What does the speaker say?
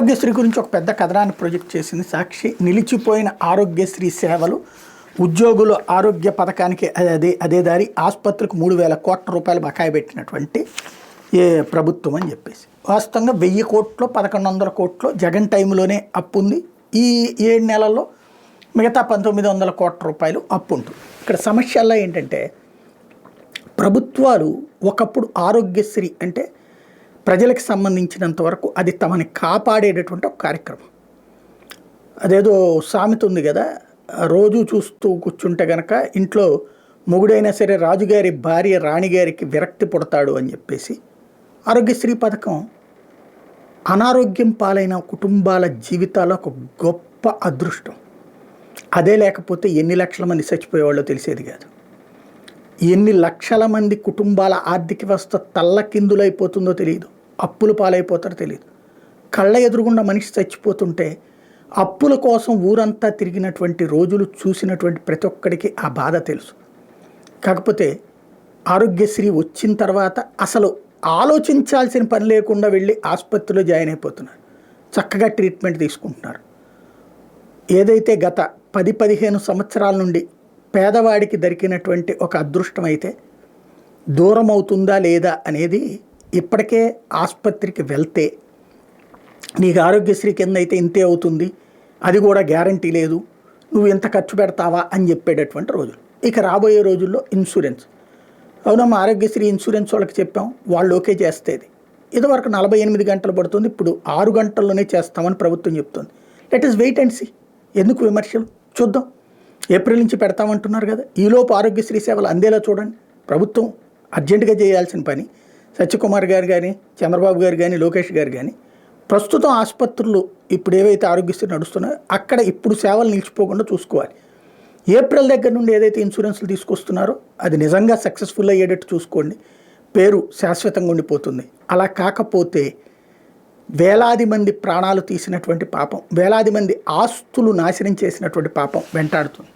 ఆరోగ్యశ్రీ గురించి ఒక పెద్ద కథనాన్ని ప్రొజెక్ట్ చేసింది సాక్షి. నిలిచిపోయిన ఆరోగ్యశ్రీ సేవలు, ఉద్యోగుల ఆరోగ్య పథకానికి అదే దారి, ఆసుపత్రికి 3,000 కోట్ల రూపాయలు బకాయి పెట్టినటువంటి ప్రభుత్వం అని చెప్పేసి. వాస్తవంగా 1000 కోట్లు 1100 కోట్లు జగన్ టైంలోనే అప్పు ఉంది. ఈ 7 నెలల్లో మిగతా 1900 కోట్ల రూపాయలు అప్పు ఉంటుంది. ఇక్కడ సమస్యల్లో ఏంటంటే, ప్రభుత్వాలు ఒకప్పుడు ఆరోగ్యశ్రీ అంటే ప్రజలకు సంబంధించినంత వరకు అది తమని కాపాడేటటువంటి ఒక కార్యక్రమం. అదేదో సామెత ఉంది కదా, రోజు చూస్తూ కూర్చుంటే కనుక ఇంట్లో మొగుడైనా సరే రాజుగారి భార్య రాణిగారికి విరక్తి పుడతాడు అని చెప్పేసి. ఆరోగ్యశ్రీ పథకం అనారోగ్యం పాలైన కుటుంబాల జీవితాల్లో ఒక గొప్ప అదృష్టం. అదే లేకపోతే ఎన్ని లక్షల మంది చచ్చిపోయేవాళ్ళో తెలిసేది కాదు. ఎన్ని లక్షల మంది కుటుంబాల ఆర్థిక వ్యవస్థ తల్లకిందులైపోతుందో తెలియదు, అప్పుల పాలైపోతారో తెలియదు. కళ్ళ ఎదురుగుండా మనిషి చచ్చిపోతుంటే అప్పుల కోసం ఊరంతా తిరిగినటువంటి రోజులు చూసినటువంటి ప్రతి ఒక్కడికి ఆ బాధ తెలుసు. కాకపోతే ఆరోగ్యశ్రీ వచ్చిన తర్వాత అసలు ఆలోచించాల్సిన పని లేకుండా వెళ్ళి ఆసుపత్రిలో జాయిన్ అయిపోతున్నారు, చక్కగా ట్రీట్మెంట్ తీసుకుంటున్నారు. ఏదైతే గత 10-15 సంవత్సరాల నుండి పేదవాడికి దొరికినటువంటి ఒక అదృష్టం అయితే దూరం అవుతుందా లేదా అనేది, ఇప్పటికే ఆసుపత్రికి వెళ్తే నీకు ఆరోగ్యశ్రీ కింద అయితే ఇంతే అవుతుంది, అది కూడా గ్యారంటీ లేదు, నువ్వు ఎంత ఖర్చు పెడతావా అని చెప్పేటటువంటి రోజులు. ఇక రాబోయే రోజుల్లో ఇన్సూరెన్స్, అవునమ్మా ఆరోగ్యశ్రీ ఇన్సూరెన్స్ వాళ్ళకి చెప్పాం, వాళ్ళు ఓకే చేస్తేది. ఇదివరకు 48 గంటలు పడుతుంది, ఇప్పుడు 6 గంటల్లోనే చేస్తామని ప్రభుత్వం చెప్తుంది. Let us wait and see. ఎందుకు విమర్శలు, చూద్దాం. ఏప్రిల్ నుంచి పెడతామంటున్నారు కదా, ఈలోపు ఆరోగ్యశ్రీ సేవలు అందేలా చూడండి. ప్రభుత్వం అర్జెంటుగా చేయాల్సిన పని. సత్యకుమార్ గారు కానీ, చంద్రబాబు గారు కానీ, లోకేష్ గారు కానీ ప్రస్తుతం ఆసుపత్రులు ఇప్పుడు ఏవైతే ఆరోగ్యశ్రీ నడుస్తున్నాయో అక్కడ ఇప్పుడు సేవలు నిలిచిపోకుండా చూసుకోవాలి. ఏప్రిల్ దగ్గర నుండి ఏదైతే ఇన్సూరెన్స్లు తీసుకొస్తున్నారో అది నిజంగా సక్సెస్ఫుల్ అయ్యేటట్టు చూసుకోండి. పేరు శాశ్వతంగా ఉండిపోతుంది. అలా కాకపోతే వేలాది మంది ప్రాణాలు తీసినటువంటి పాపం, వేలాది మంది ఆస్తులు నాశనం చేసినటువంటి పాపం వెంటాడుతుంది.